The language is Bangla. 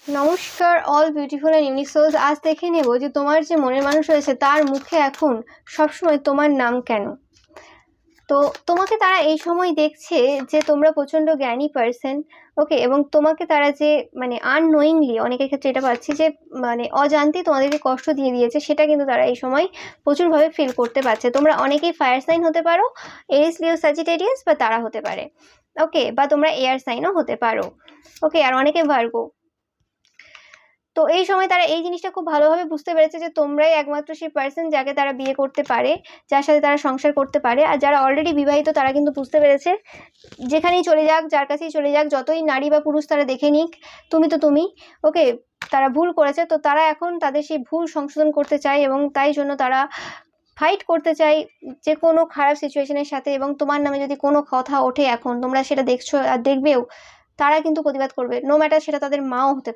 নমস্কার all beautiful and unique souls. আজ দেখে নেব যে তোমার যে মনের মানুষ রয়েছে তার মুখে এখন সবসময় তোমার নাম কেন। তো তোমাকে তারা এই সময় দেখছে যে তোমরা প্রচণ্ড জ্ঞানী পার্সন, ওকে, এবং তোমাকে তারা যে মানে আননোয়িংলি অনেকের ক্ষেত্রে এটা পাচ্ছি যে মানে অজান্তেই তোমাদেরকে কষ্ট দিয়ে দিয়েছে, সেটা কিন্তু তারা এই সময় প্রচুরভাবে ফিল করতে পারছে। তোমরা অনেকেই ফায়ার সাইন হতে পারো, এরিস, লিও, স্যাজিটেরিয়াস, বা তারা হতে পারে, ওকে, বা তোমরা এয়ার সাইনও হতে পারো, ওকে, আর অনেকে ভার্গো। তো এই সময় তারা এই জিনিসটা খুব ভালোভাবে বুঝতে পেরেছে যে তোমরাই একমাত্র সেই পার্সন যাকে তারা বিয়ে করতে পারে, যার সাথে তারা সংসার করতে পারে। আর যারা অলরেডি বিবাহিত তারা কিন্তু বুঝতে পেরেছে যেখানেই চলে যাক, যার কাছেই চলে যাক, যতই নারী বা পুরুষ তারা দেখে নিক, তুমি তো তুমি, ওকে, তারা ভুল করেছে। তো তারা এখন তাদের সেই ভুল সংশোধন করতে চায় এবং তাই জন্য তারা ফাইট করতে চাই যে কোনো খারাপ সিচুয়েশনের সাথে। এবং তোমার নামে যদি কোনো কথা ওঠে, এখন তোমরা সেটা দেখছো আর দেখবেও, তারা কিন্তু প্রতিবাদ করবে, নো ম্যাটার সেটা তাদের মাও হতে পারে।